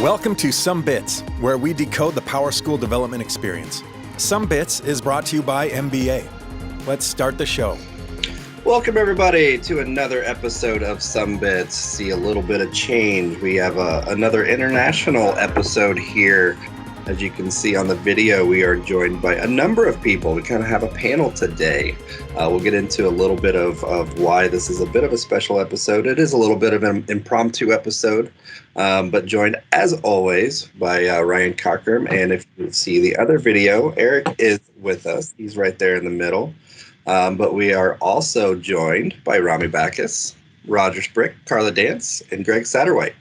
Welcome to Sumbits, where we decode the PowerSchool development experience. Sumbits is brought to you by MBA. Let's start the show. Welcome everybody to another episode of Sumbits. See a little bit of change. We have another international episode here. As you can see on the video, we are joined by a number of people. We kind of have a panel today. We'll get into a little bit of why this is a bit of a special episode. It is a little bit of an impromptu episode, but joined as always by Ryan Cockrem. And if you see the other video, Eric is with us. He's right there in the middle. But we are also joined by Romy Backus, Roger Sprik, Carla Dancz, and Greg Satterwhite.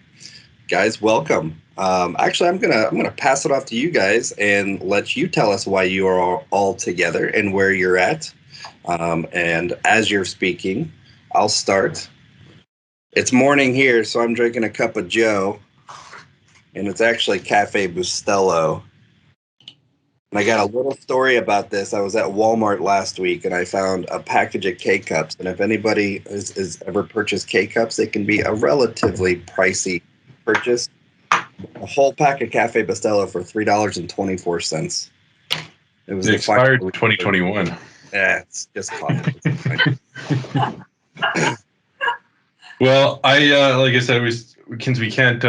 Guys, welcome. Actually, I'm gonna pass it off to you guys and let you tell us why you are all together and where you're at. And as you're speaking, I'll start. It's morning here, so I'm drinking a cup of Joe, and it's actually Cafe Bustelo. And I got a little story about this. I was at Walmart last week, and I found a package of K-Cups. And if anybody has ever purchased K-Cups, it can be a relatively pricey purchase. A whole pack of Cafe Bustelo for $3.24. It was expired in 2021. Yeah, it's just coffee. Well, like I said, we can't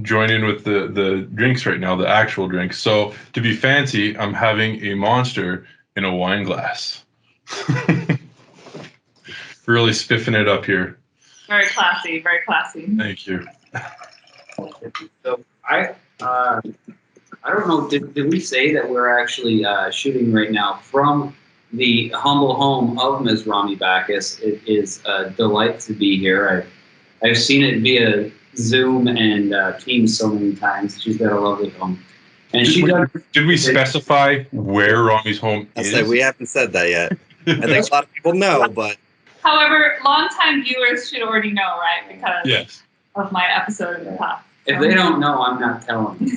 join in with the drinks right now, the actual drinks. So to be fancy, I'm having a Monster in a wine glass. Really spiffing it up here. Very classy, very classy. Thank you. So I don't know. Did we say that we're actually shooting right now from the humble home of Ms. Romy Backus? It is a delight to be here. I've seen it via Zoom and Teams so many times. She's got a lovely home, and Did we specify where Romy's home is? We haven't said that yet. I think a lot of people know, but However, longtime viewers should already know, right? Because yes. of my episode in the past. If they don't know, I'm not telling them.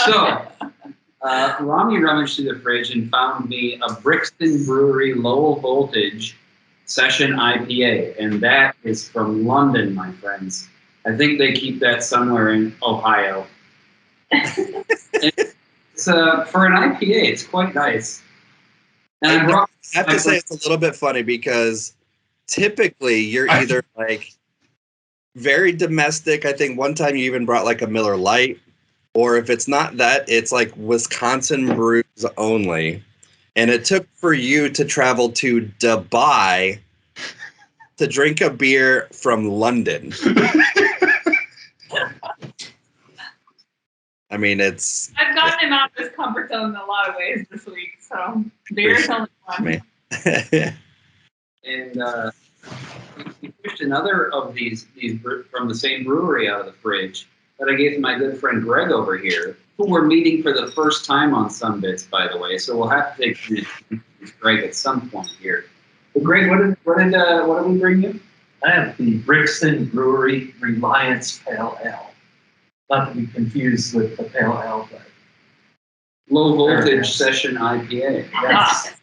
So, Romy rummaged through the fridge and found me a Brixton Brewery low voltage session IPA, and that is from London, my friends. I think they keep that somewhere in Ohio. It's for an IPA, it's quite nice. And I have to say it's a little bit funny because typically you're either like very domestic. I think one time you even brought like a Miller Lite, or if it's not that, it's like Wisconsin brews only. And it took for you to travel to Dubai to drink a beer from London. I mean, I've gotten him out of his comfort zone in a lot of ways this week, so beer's only one. And he pushed another of these from the same brewery out of the fridge that I gave to my good friend Greg over here, who we're meeting for the first time on Sumbits, by the way. So we'll have to take Greg at some point here. But Greg, what did we bring you? I have the Brixton Brewery Reliance Pale Ale. Not to be confused with the Pale Ale, but Low voltage session IPA. yes.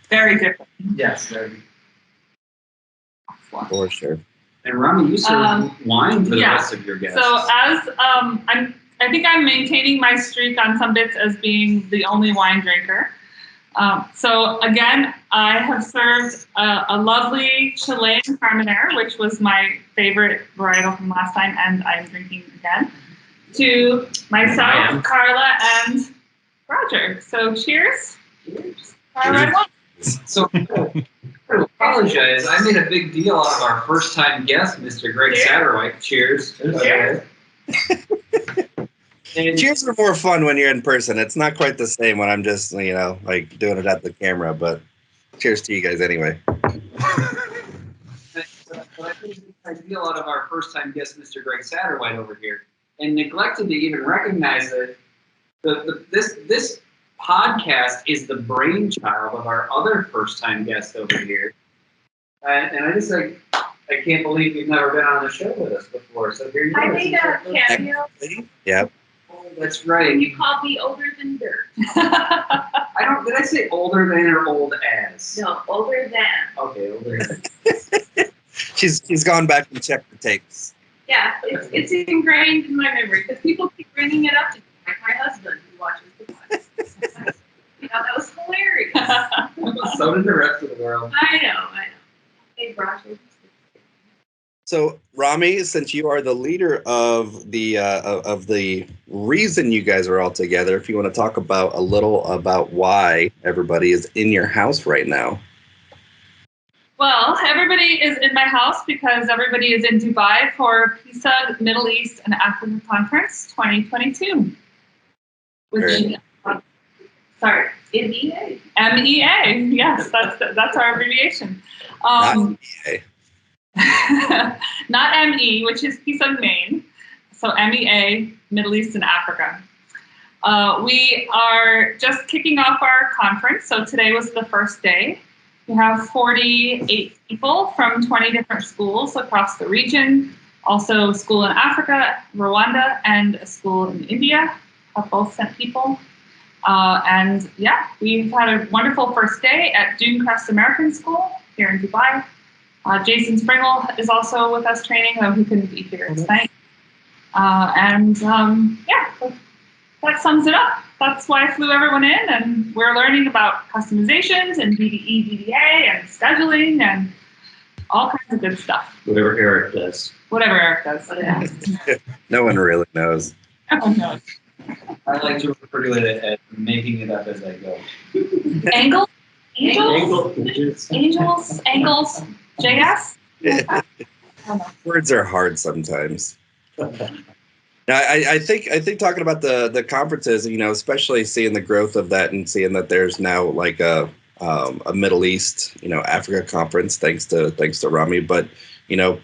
Very different. Yes, very. for sure. And Romy, you serve wine for the rest of your guests. So as I think I'm maintaining my streak on Sumbits as being the only wine drinker. So again, I have served a lovely Chilean Carmenere, which was my favorite varietal from last time, and I'm drinking again, to myself, Carla, and Roger. So cheers. Cheers. So I apologize. I made a big deal out of our first-time guest, Mr. Greg Satterwhite. Cheers. Cheers. And Cheers are more fun when you're in person. It's not quite the same when I'm just, like doing it at the camera, but cheers to you guys anyway. I made a big deal out of our first-time guest, Mr. Greg Satterwhite over here, and neglected to even recognize that this podcast is the brainchild of our other first-time guest over here. And I just I can't believe you've never been on the show with us before. So here you go. I made a cameo. Yeah. Oh, that's right. You called me older than dirt. Did I say older than or old as? No, older than. Okay, older than. She's gone back and checked the tapes. Yeah, it's ingrained in my memory because people keep bringing it up to me, like my husband who watches the podcast. That was hilarious. So did the rest of the world. I know. Hey, Brosh. So, Romy, since you are the leader of the reason you guys are all together, if you want to talk about a little about why everybody is in your house right now. Well, everybody is in my house because everybody is in Dubai for PSUG-Middle East and Africa Conference 2022. Very Sorry. MEA. MEA. Yes, that's our abbreviation. Not MEA. Not ME, which is PSUG Main. So MEA, Middle East and Africa. We are just kicking off our conference. So today was the first day. We have 48 people from 20 different schools across the region. Also a school in Africa, Rwanda, and a school in India have both sent people. And yeah, we've had a wonderful first day at Dunecrest American School here in Dubai. Jason Springle is also with us training, though he couldn't be here tonight. Yeah, that sums it up. That's why I flew everyone in, and we're learning about customizations and DDE, DDA, and scheduling, and all kinds of good stuff. Whatever Eric does. Yeah. No one really knows. Everyone knows. I like to refer to it as making it up as I go. Angles? Angels? Angles? JS? Words are hard sometimes. Now, I think talking about the conferences, especially seeing the growth of that and seeing that there's now like a Middle East, Africa conference, thanks to Romy. But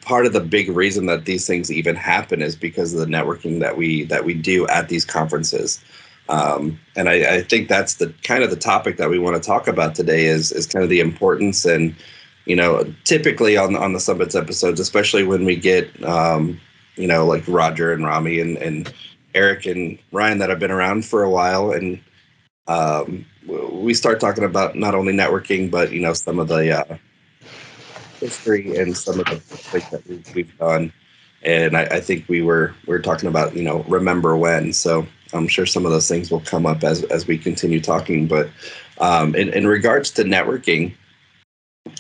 part of the big reason that these things even happen is because of the networking that we do at these conferences. And I think that's the kind of the topic that we want to talk about today is kind of the importance and typically on the Sumbits episodes, especially when we get like Roger and Romy and Eric and Ryan that have been around for a while, and we start talking about not only networking but some of the history and some of the things that we've done. And I think we were talking about remember when. So I'm sure some of those things will come up as we continue talking. But in regards to networking,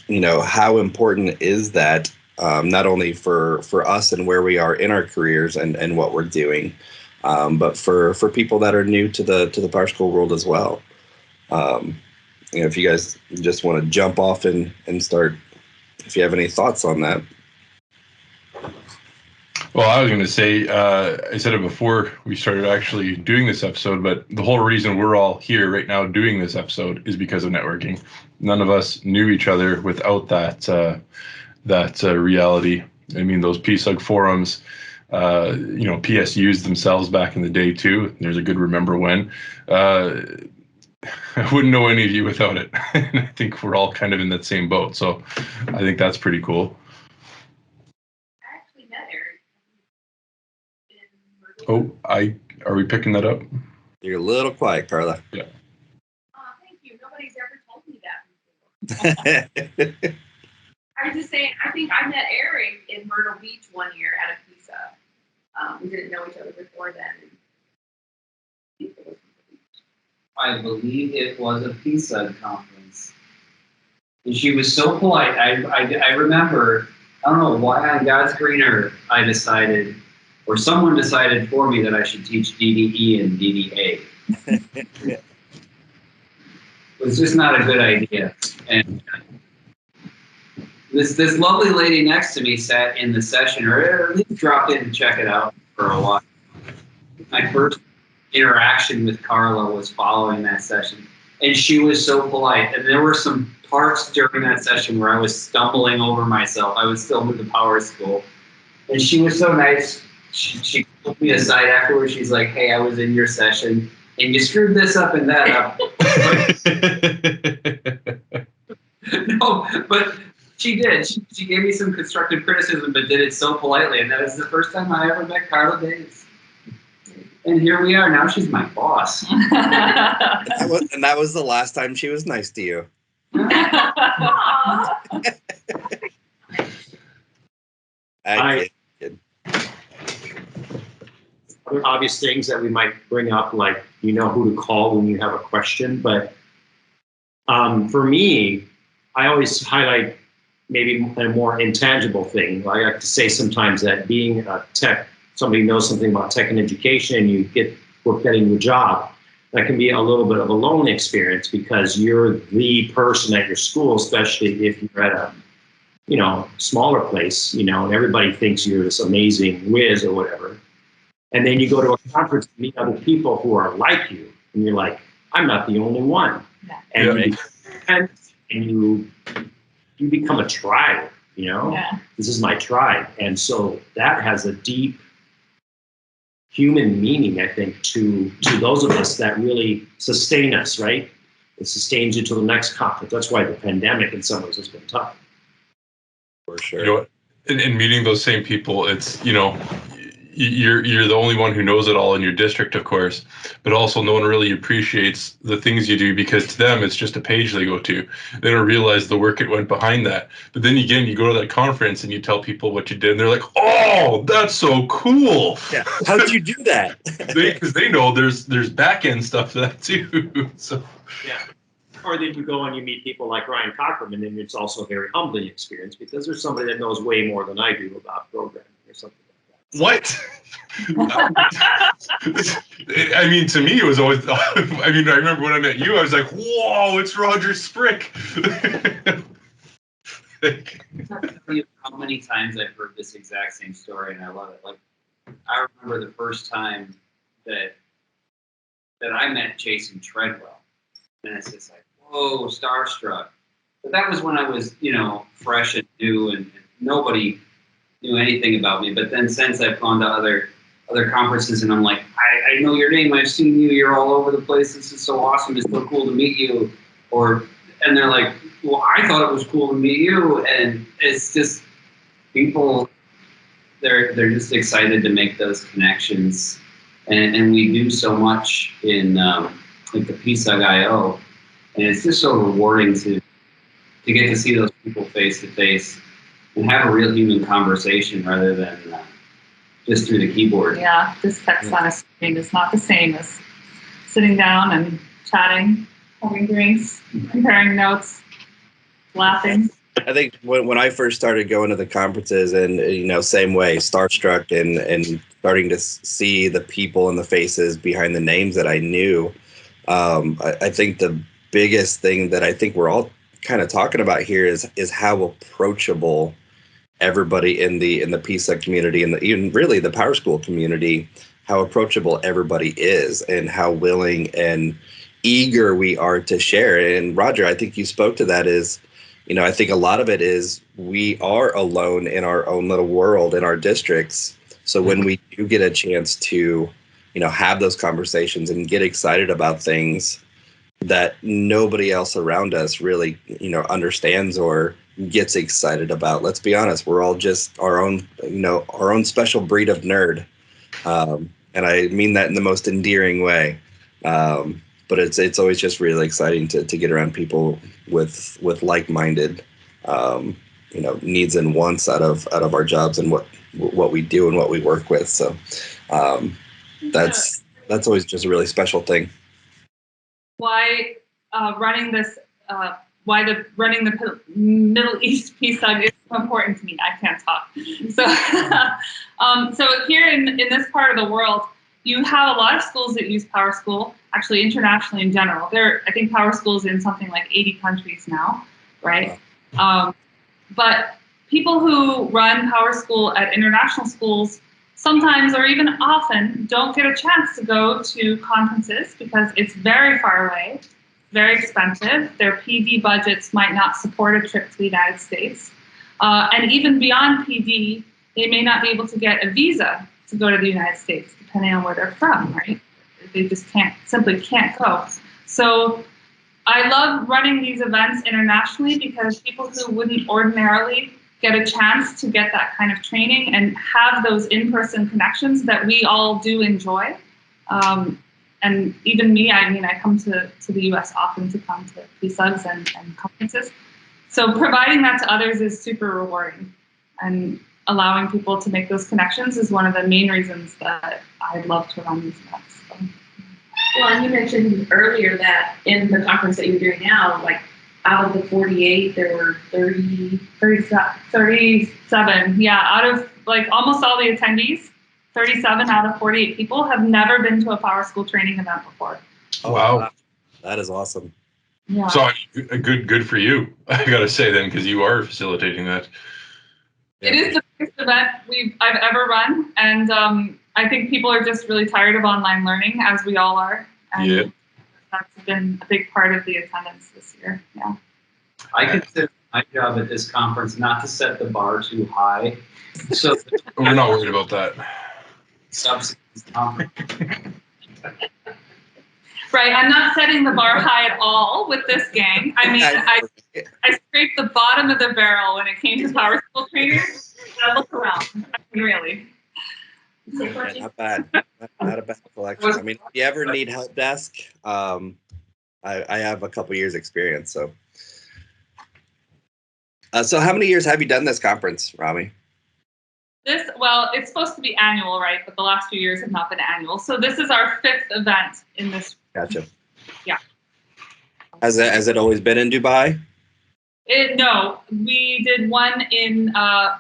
how important is that? Not only for us and where we are in our careers and what we're doing, but for people that are new to the PowerSchool world as well. If you guys just want to jump off and start, if you have any thoughts on that. Well, I was going to say, I said it before we started actually doing this episode, but the whole reason we're all here right now doing this episode is because of networking. None of us knew each other without that reality. I mean, those PSUG forums, PSUs themselves back in the day too. There's a good remember when. I wouldn't know any of you without it. And I think we're all kind of in that same boat. So I think that's pretty cool. I actually met Eric. Are we picking that up? You're a little quiet, Carla. Yeah. Thank you. Nobody's ever told me that before. I was just saying, I think I met Eric in Myrtle Beach one year at a PSUG. We didn't know each other before then. I believe it was a PSUG conference. And she was so polite. I remember, I don't know why on God's green earth I decided, or someone decided for me that I should teach DDE and DDA. It was just not a good idea. And this lovely lady next to me sat in the session, or at least dropped in to check it out for a while. My first interaction with Carla was following that session, and she was so polite. And there were some parts during that session where I was stumbling over myself. I was still with the PowerSchool, and she was so nice. She pulled me aside afterwards. She's like, "Hey, I was in your session, and you screwed this up and that up." No, but she did. She gave me some constructive criticism, but did it so politely. And that was the first time I ever met Carla Dancz. And here we are. Now she's my boss. And that was the last time she was nice to you. obvious things that we might bring up, like you know who to call when you have a question. But for me, I always highlight maybe a more intangible thing. I like to say sometimes that being a tech, somebody knows something about tech and education, you work getting your job. That can be a little bit of a lone experience because you're the person at your school, especially if you're at a smaller place, and everybody thinks you're this amazing whiz or whatever. And then you go to a conference to meet other people who are like you, and you're like, I'm not the only one. Yeah. And you become a tribe, This is my tribe. And so that has a deep human meaning, I think, to those of us that really sustain us, right? It sustains you to the next conference. That's why the pandemic in some ways has been tough. For sure. In meeting those same people, it's, you're the only one who knows it all in your district, of course, but also no one really appreciates the things you do because to them, it's just a page they go to. They don't realize the work it went behind that. But then again, you go to that conference and you tell people what you did and they're like, oh, that's so cool. Yeah. How'd you do that? Because they know there's back end stuff to that too. So yeah. Or then you go and you meet people like Ryan Cockrem, and then it's also a very humbling experience because there's somebody that knows way more than I do about programming or something like that. What? I mean, to me, it was always, I remember when I met you, I was like, whoa, it's Roger Sprik. How many times I've heard this exact same story, and I love it. Like, I remember the first time that I met Jason Treadwell, and it's just like, whoa, starstruck. But that was when I was, fresh and new, and nobody knew anything about me. But then since I've gone to other conferences, and I'm like, I know your name, I've seen you, you're all over the place, this is so awesome, it's so cool to meet you. And they're like, well, I thought it was cool to meet you. And it's just people, they're just excited to make those connections. And we do so much in like the PSUG-IO. And it's just so rewarding to get to see those people face to face and have a real human conversation rather than just through the keyboard. Yeah, this text on a screen is not the same as sitting down and chatting, having drinks, comparing notes, laughing. I think when I first started going to the conferences and, same way, starstruck and starting to see the people and the faces behind the names that I knew, I think the biggest thing that I think we're all kind of talking about here is how approachable everybody in the PSUG community and even really the PowerSchool community, how approachable everybody is and how willing and eager we are to share. And Roger, I think you spoke to that is, I think a lot of it is we are alone in our own little world in our districts. So when we do get a chance to, have those conversations and get excited about things that nobody else around us really, understands or gets excited about. Let's be honest, we're all just our own special breed of nerd. And I mean that in the most endearing way. But it's always just really exciting to get around people with like-minded, needs and wants out of our jobs and what we do and what we work with. So that's always just a really special thing. Why running the Middle East PSUG is so important to me. I can't talk. So here in this part of the world, you have a lot of schools that use PowerSchool, actually internationally in general. I think PowerSchool is in something like 80 countries now, right? But people who run PowerSchool at international schools sometimes or even often don't get a chance to go to conferences because it's very far away, very expensive. Their PD budgets might not support a trip to the United States. And even beyond PD, they may not be able to get a visa to go to the United States, depending on where they're from, right? They just simply can't go. So I love running these events internationally because people who wouldn't ordinarily get a chance to get that kind of training and have those in-person connections that we all do enjoy. And even me, I come to the US often to come to PSUGs and conferences. So providing that to others is super rewarding. And allowing people to make those connections is one of the main reasons that I'd love to run these events. So. Well, and you mentioned earlier that in the conference that you're doing now, like out of the 48, there were 37. Yeah, out of like almost all the attendees, 37 out of 48 people have never been to a PowerSchool training event before. Oh, Wow. That is awesome. Yeah. So good for you. I gotta say then, because you are facilitating that. It is the biggest event I've ever run, and I think people are just really tired of online learning, as we all are. And that's been a big part of the attendance this year. Yeah. I consider my job at this conference not to set the bar too high. So We're not worried about that. subsequent conference. Right, I'm not setting the bar high at all with this gang. I mean, I scraped the bottom of the barrel when it came to PowerSchool trainers. I look around, I mean, really. Yeah, not bad. Not a bad collection. I mean, if you ever need help desk, I have a couple years experience. So how many years have you done this conference, Romy? Well, it's supposed to be annual, right? But the last few years have not been annual. So this is our 5th event in this. Gotcha. Yeah. Has it always been in Dubai? No, we did one in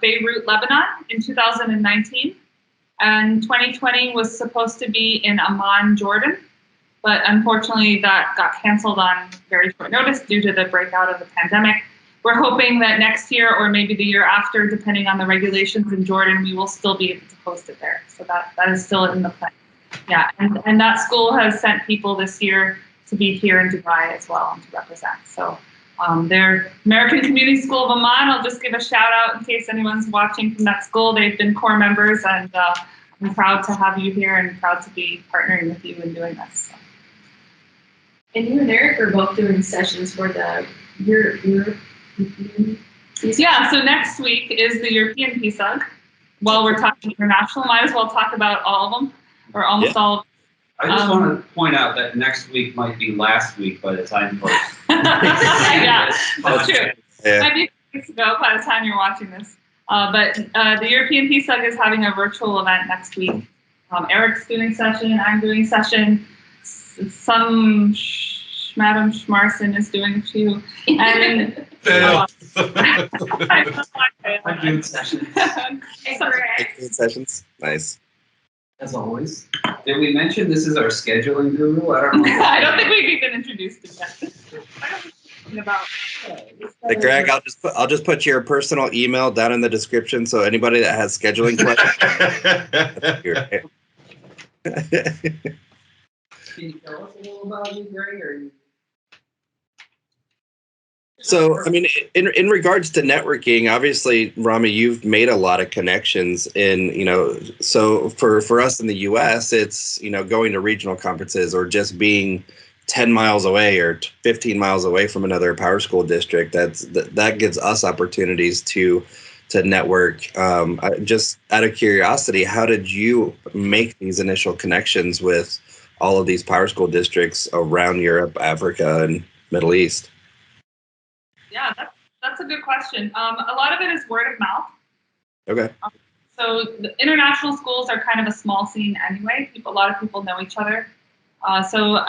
Beirut, Lebanon in 2019. And 2020 was supposed to be in Amman, Jordan. But unfortunately, that got canceled on very short notice due to the breakout of the pandemic. We're hoping that next year or maybe the year after, depending on the regulations in Jordan, we will still be able to host it there. So that is still in the plan. Yeah, and that school has sent people this year to be here in Dubai as well and to represent. So they're American Community School of Amman. I'll just give a shout out in case anyone's watching from that school. They've been core members, and I'm proud to have you here and proud to be partnering with you in doing this. So. And you and Eric are both doing sessions for the European. Yeah, so next week is the European PSUG. While we're talking international, might as well talk about all of them, or almost all of them. I just want to point out that next week might be last week by the time folks. Yeah, that's true. Yeah. Might be a few weeks ago by the time you're watching this. But the European PSUG is having a virtual event next week. Eric's doing session, I'm doing session, some Madam Schmarson is doing a few, and I'm doing sessions, Sessions. Nice. as always. Did we mention this is our scheduling guru? I don't know. I don't think we've even introduced it yet. Hey, Greg, I'll just put your personal email down in the description, so anybody that has scheduling questions. Can you tell us a little about you, Greg? Or So, I mean, in regards to networking, obviously, Romy, you've made a lot of connections so for us in the U.S., it's, going to regional conferences or just being 10 miles away or 15 miles away from another PowerSchool district. That gives us opportunities to network. Just out of curiosity, how did you make these initial connections with all of these PowerSchool districts around Europe, Africa, and Middle East? Yeah, that's a good question. A lot of it is word of mouth. Okay. So the international schools are kind of a small scene anyway. A lot of people know each other. So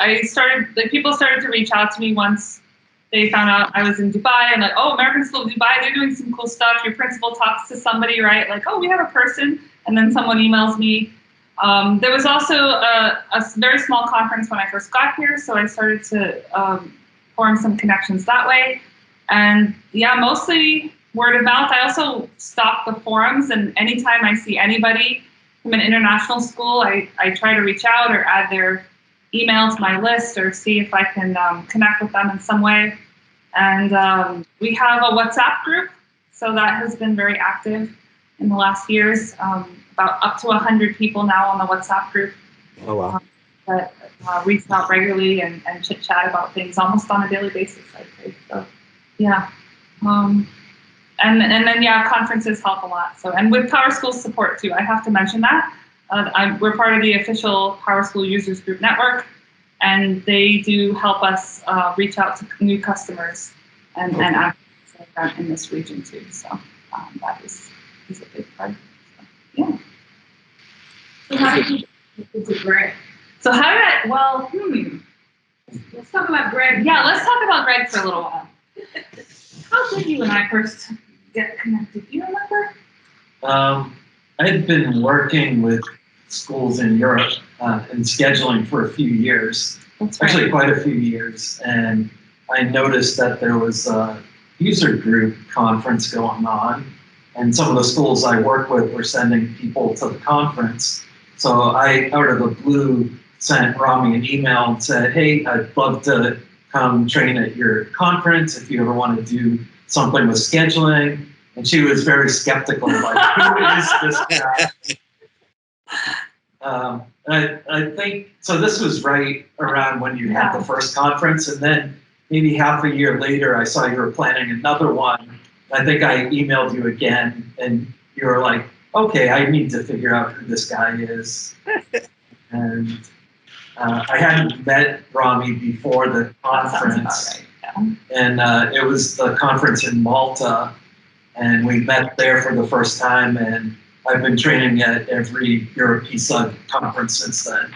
people started to reach out to me once they found out I was in Dubai, and like, oh, American School of Dubai, they're doing some cool stuff. Your principal talks to somebody, right? Like, oh, we have a person, and then someone emails me. There was also a very small conference when I first got here, so I started to form some connections that way. And yeah, mostly word of mouth. I also stalk the forums, and anytime I see anybody from an international school, I try to reach out or add their email to my list or see if I can connect with them in some way. And we have a WhatsApp group, so that has been very active in the last years. About up to 100 people now on the WhatsApp group. Oh, wow. That reach out regularly and chit chat about things almost on a daily basis, I'd say. So, yeah. And then, conferences help a lot. So, and with PowerSchool support too, I have to mention that. We're part of the official PowerSchool Users Group Network, and they do help us reach out to new customers and activities like that in this region too. So that is a big part. So, yeah. So how did you It's a Greg. So how did I, well, Let's talk about Greg. yeah, let's talk about Greg for a little while. How did you and I first get connected? Do you remember? I had been working with schools in Europe in scheduling for a few years, That's right. actually quite a few years, and I noticed that there was a user group conference going on, and some of the schools I work with were sending people to the conference. So I, out of the blue, sent Romy an email and said, hey, I'd love to come train at your conference if you ever want to do something with scheduling. And she was very skeptical, like, who is this guy? I think, so this was right around when you had the first conference, and then maybe half a year later, I saw you were planning another one. I think I emailed you again, and you were like, okay, I need to figure out who this guy is. And I hadn't met Romy before the conference. And it was the conference in Malta, and we met there for the first time, and I've been training at every Europe PSUG conference since then,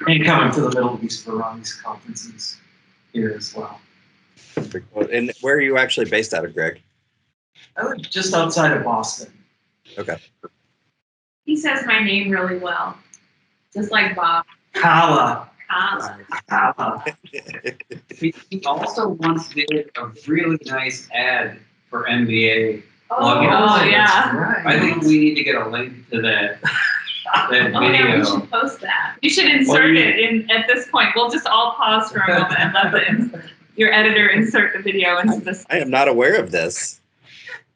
and coming to the Middle East for Romy's conferences here as well. And where are you actually based out of, Greg? I live just outside of Boston. Okay. He says my name really well, just like Bob. Carla. Carla. He also once did a really nice ad for MBA. Oh, yeah. Right. I think we need to get a link to that Oh, yeah, video. we should post that. You should insert it in at this point. We'll just all pause for a moment and let your editor insert the video into this. I am not aware of this.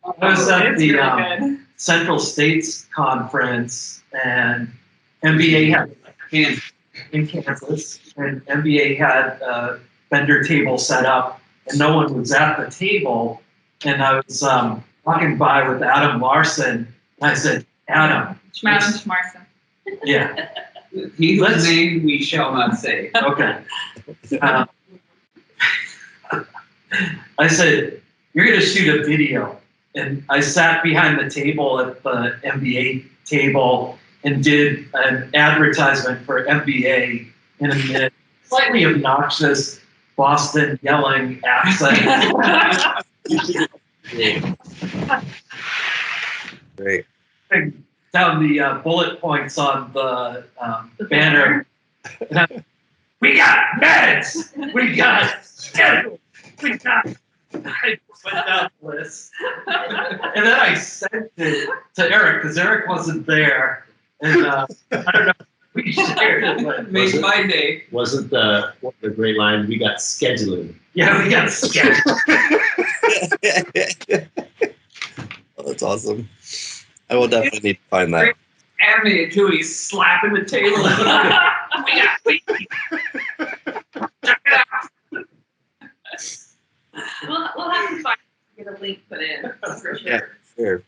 I was at It's the really good. Central States Conference, and MBA had in Kansas, and MBA had a vendor table set up, and no one was at the table. And I was walking by with Adam Larson, and I said, Adam. Madam Schmarson. Yeah. He whose name we shall not say. Okay. I said, you're going to shoot a video. And I sat behind the table at the MBA table and did an advertisement for MBA in a slightly obnoxious Boston yelling accent. Great. Down the bullet points on the banner. We got meds! We got schedule! We got... I went down the list. And then I sent it to Eric, because Eric wasn't there. And I don't know, we shared it. But Made my day. Wasn't the great line, we got scheduling. yeah, we got scheduled. Oh, that's awesome. I will definitely need to find that. Animated too, he's slapping the table. We'll have to get a link put in for sure. Yeah, sure.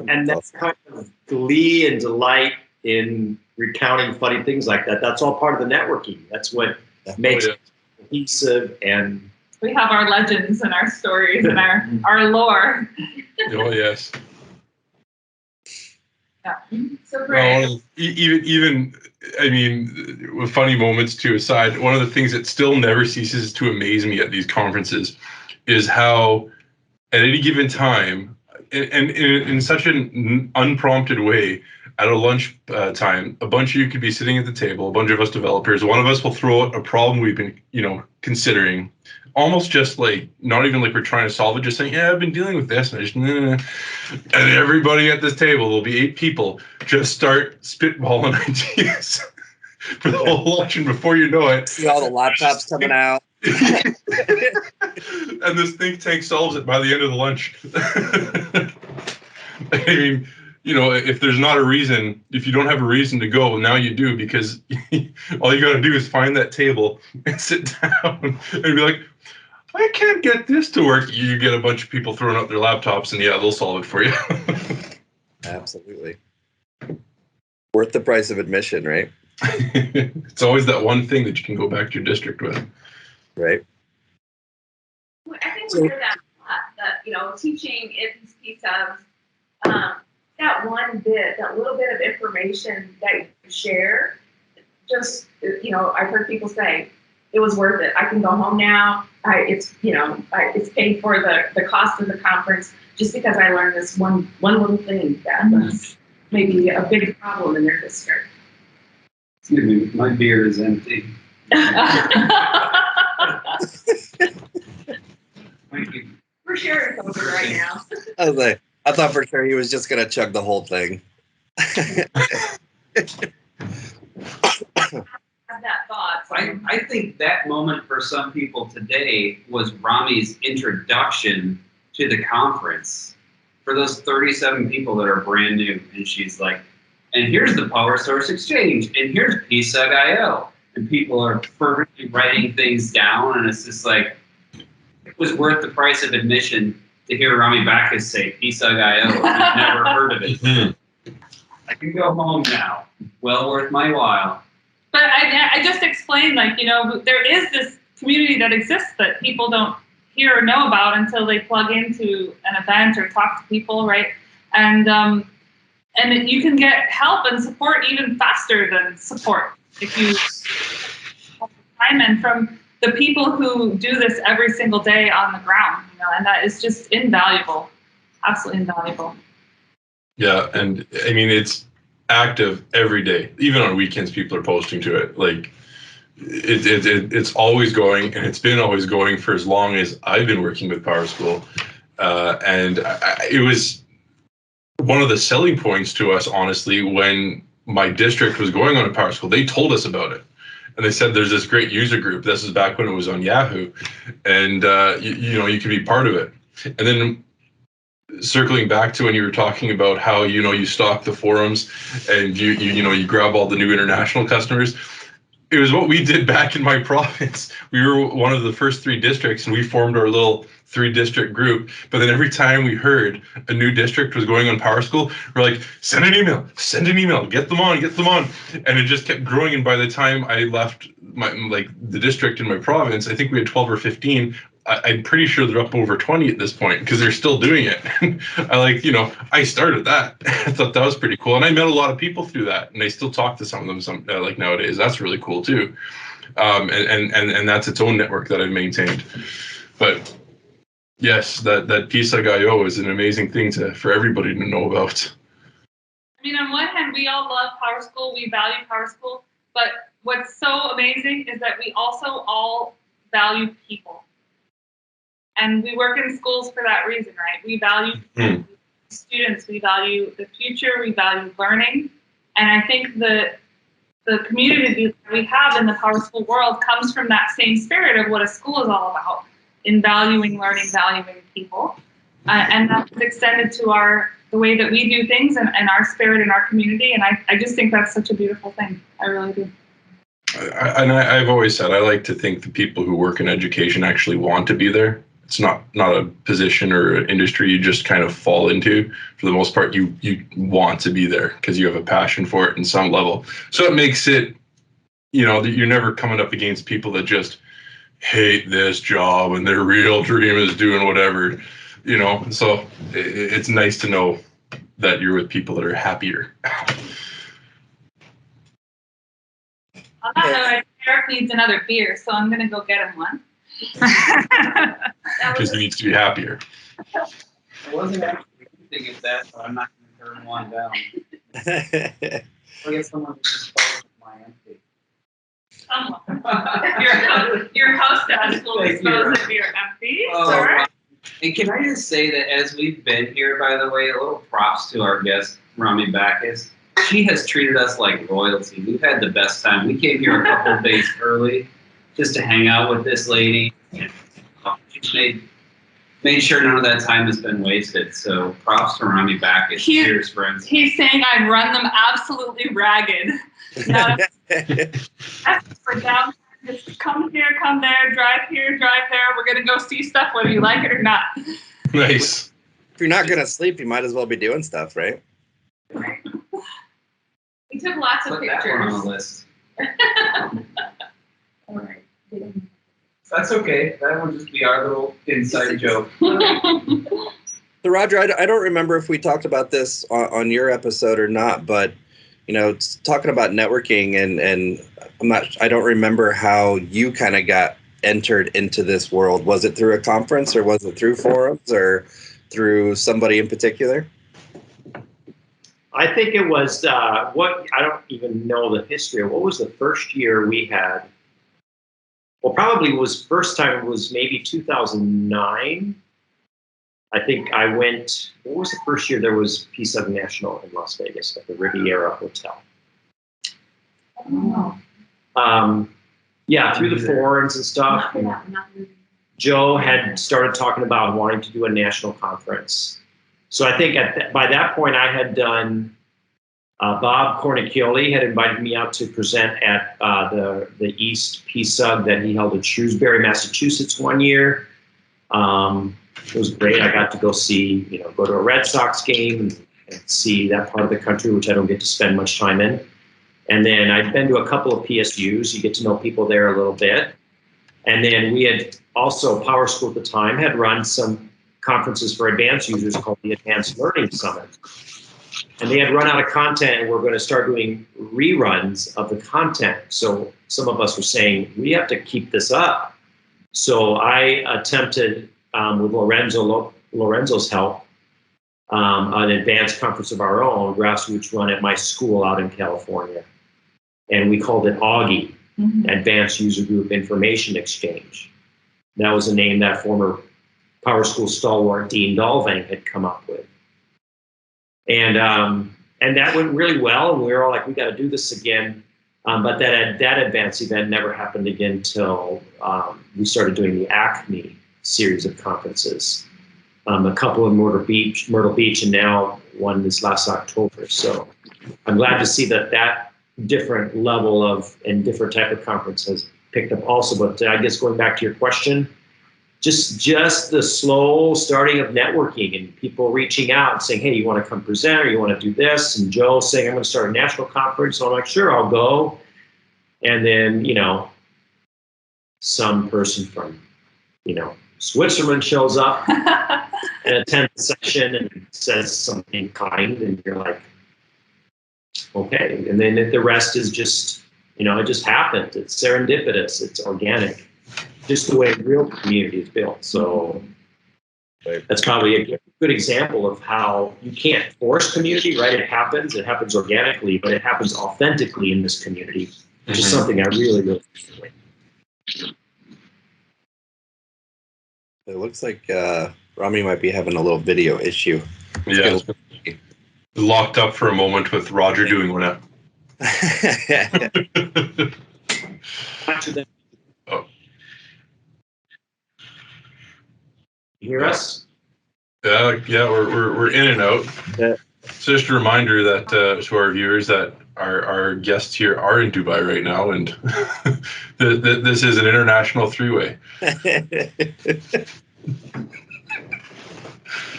And that's kind of glee and delight in recounting funny things like that. That's all part of the networking. That's what makes it cohesive. And We have our legends and our stories and our lore. Oh yes. Yeah. So great. Well, even I mean, with funny moments to aside, one of the things that still never ceases to amaze me at these conferences is how, at any given time, and in such an unprompted way, at a lunch time, a bunch of you could be sitting at the table, a bunch of us developers. One of us will throw out a problem we've been, considering, almost just like, not even like we're trying to solve it, just saying, yeah, I've been dealing with this, and and everybody at this table, there'll be 8 people, just start spitballing ideas for the whole lunch, and before you know it, See all the laptops coming out. and this think tank solves it by the end of the lunch. I mean, if there's not a reason, if you don't have a reason to go, now you do, because all you got to do is find that table and sit down and be like, I can't get this to work. You get a bunch of people throwing out their laptops, and yeah, they'll solve it for you. Absolutely. Worth the price of admission, right? It's always that one thing that you can go back to your district with. Right. I think we hear that a lot, that, teaching in these PSUGs, that one bit, that little bit of information that you share, just, I've heard people say, it was worth it. I can go home now. It's paid for the cost of the conference just because I learned this one little thing that was maybe a big problem in their district. Excuse me, my beer is empty. Thank you. We're sharing something right now. I thought for sure he was just gonna chug the whole thing. That thought. I think that moment for some people today was Romy's introduction to the conference for those 37 people that are brand new. And she's like, and here's the Power Source Exchange, and here's PSUG.io. And people are fervently writing things down, and it's just like, it was worth the price of admission to hear Romy Backus say PSUG.io. I've never heard of it. I can go home now. Well worth my while. But I just explained, there is this community that exists that people don't hear or know about until they plug into an event or talk to people, right? And you can get help and support even faster than support if you have time in from the people who do this every single day on the ground, and that is just invaluable, absolutely invaluable. Yeah, and I mean, it's active every day. Even on weekends, people are posting to it. Like, it's always going, and it's been always going for as long as I've been working with PowerSchool. And it was one of the selling points to us, honestly, when my district was going on a PowerSchool. They told us about it. And they said there's this great user group. This is back when it was on Yahoo. And, you can be part of it. And then circling back to when you were talking about how, you stock the forums and you grab all the new international customers. It was what we did back in my province. We were one of the first 3 districts, and we formed our little 3-district group. But then every time we heard a new district was going on PowerSchool, we're like, send an email, get them on. And it just kept growing. And by the time I left the district in my province, I think we had 12 or 15. I'm pretty sure they're up over 20 at this point because they're still doing it. I started that. I thought that was pretty cool. And I met a lot of people through that, and I still talk to some of them nowadays. That's really cool too. And that's its own network that I've maintained. But yes, that PSUG.io is an amazing thing for everybody to know about. I mean, on one hand, we all love PowerSchool. We value PowerSchool. But what's so amazing is that we also all value people. And we work in schools for that reason, right? We value students, we value the future, we value learning. And I think the community that we have in the PowerSchool world comes from that same spirit of what a school is all about, in valuing learning, valuing people. And that's extended to the way that we do things and our spirit in our community. And I just think that's such a beautiful thing. I really do. I've always said, I like to think the people who work in education actually want to be there. It's not a position or an industry you just kind of fall into. For the most part, you want to be there because you have a passion for it in some level. So it makes it, you're never coming up against people that just hate this job and their real dream is doing whatever, So it's nice to know that you're with people that are happier. On that note, Eric needs another beer, so I'm going to go get him one. Because he needs to be happier. I wasn't actually thinking of that, so I'm not going to turn one down. I'll get someone to dispose of my empty. Your hostess will dispose of your empties, alright? And can I just say that as we've been here, by the way, a little props to our guest, Romy Backus. She has treated us like royalty. We've had the best time. We came here a couple of days early just to hang out with this lady. And she's made sure none of that time has been wasted. So props to Romy Backus. Cheers, friends. He's saying I'd run them absolutely ragged. For down, just come here, come there, drive here, drive there. We're going to go see stuff whether you like it or not. Nice. If you're not going to sleep, you might as well be doing stuff, right? We took lots of Put pictures. that one on the list. All right. That's okay. That will just be our little inside joke. So Roger, I don't remember if we talked about this on your episode or not, but it's talking about networking, and I don't remember how you kind of got entered into this world. Was it through a conference, or was it through forums, or through somebody in particular? I think it was I don't even know the history of what was the first year we had. Well, probably was first time was maybe 2009. I think I went, what was the first year there was PSUG National in Las Vegas at the Riviera Hotel? Oh. Yeah, through the forums and stuff. Joe had started talking about wanting to do a national conference. So I think by that point I had done, Bob Cornicchioli had invited me out to present at the East PSUG that he held in Shrewsbury, Massachusetts one year. It was great. I got to go see, go to a Red Sox game and see that part of the country, which I don't get to spend much time in. And then I'd been to a couple of PSUs. You get to know people there a little bit. And then we had also, PowerSchool at the time, had run some conferences for advanced users called the Advanced Learning Summit. And they had run out of content, and we're going to start doing reruns of the content. So some of us were saying, we have to keep this up. So I attempted, with Lorenzo's help, an advanced conference of our own, grassroots run at my school out in California. And we called it AUGI, Advanced User Group Information Exchange. That was a name that former PowerSchool stalwart Dean Dalvang had come up with. And that went really well, and we were all like, we got to do this again. But that advanced event never happened again until we started doing the ACME series of conferences. A couple in Myrtle Beach, and now one this last October. So I'm glad to see that different level of and different type of conference has picked up also. But I guess going back to your question, just the slow starting of networking and people reaching out and saying, hey, you want to come present or you want to do this? And Joe saying, I'm going to start a national conference. So I'm like, sure, I'll go. And then, some person from, Switzerland shows up and attends the session and says something kind, and you're like, okay. And then the rest is just, it just happened. It's serendipitous. It's organic. Just the way real community is built. So that's probably a good example of how you can't force community, right? It happens organically, but it happens authentically in this community, which is something I really, really enjoy. It looks like Romy might be having a little video issue. Yeah, locked up for a moment with Roger doing one up. Oh. You hear us? Yeah, we're in and out. Yeah. So just a reminder that to our viewers that our guests here are in Dubai right now, and this is an international three-way.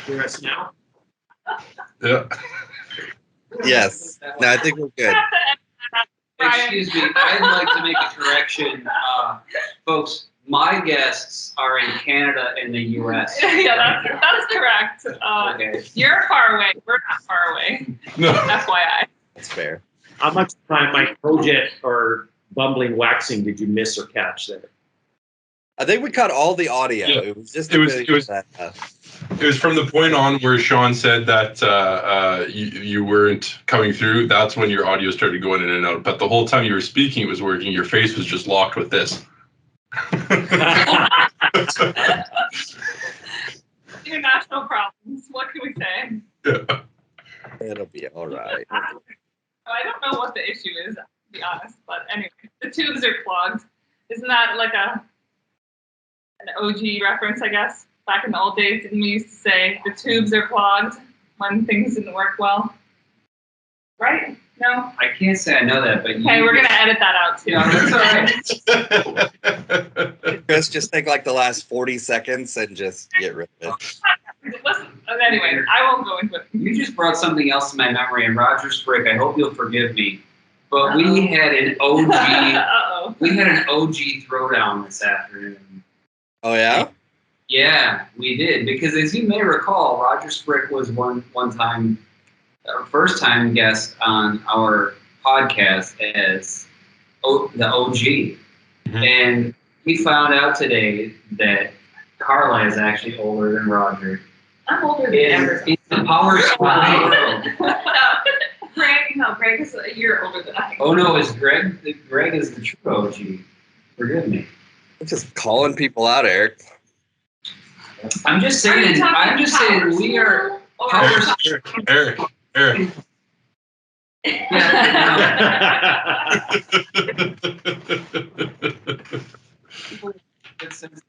Hear us now? Yeah. Yes. No, I think we're good. Excuse me, I'd like to make a correction. Folks, my guests are in Canada and the U.S. Yeah, that's correct. Okay. You're far away. We're not far away. No. FYI. That's fair. How much time my project or bumbling waxing did you miss or catch there? I think we caught all the audio. Yeah. It was just It was from the point on where Sean said that you weren't coming through. That's when your audio started going in and out. But the whole time you were speaking, it was working. Your face was just locked with this. International problems. What can we say? Yeah. It'll be all right. I don't know what the issue is, to be honest. But anyway, the tubes are clogged. Isn't that like an OG reference, I guess? Back in the old days, didn't we used to say the tubes are clogged when things didn't work well? Right? No? I can't say I know that, but Okay, we're going to edit that out too. No, that's all right. Chris, just take like the last 40 seconds and just get rid of it. Listen, anyway, I won't go into it. You just brought something else to my memory, and Roger Sprik, I hope you'll forgive me, but we had an OG, we had an OG throwdown this afternoon. Oh, yeah? Yeah, we did, because as you may recall, Roger Sprik was one time, our first time guest on our podcast as the OG. Mm-hmm. And we found out today that Carla is actually older than Roger. I'm older than ever. It's the PowerSchool world. Greg is a year older than I am. Oh no, Greg is the true OG. Forgive me. I'm just calling people out, Eric. I'm just saying we are Eric.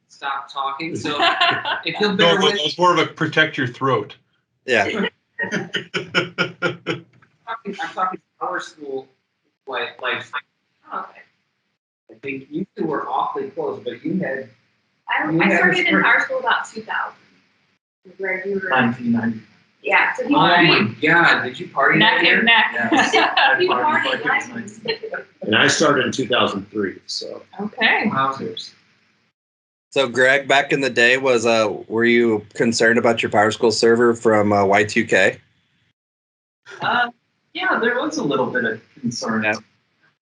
Stop talking. So if you'll bear with, it's more of a protect your throat. Yeah. I'm talking PowerSchool life. Oh, okay. I think you two were awfully close, but you had. I started in PowerSchool about 2000. Greg, you were 1990. Yeah. So oh my God! Did you party Neck and neck. Yeah. he I partied partied last like And I started in 2003, so. Okay. Wowzers. So, Greg, back in the day, were you concerned about your PowerSchool server from Y2K? Yeah, there was a little bit of concern.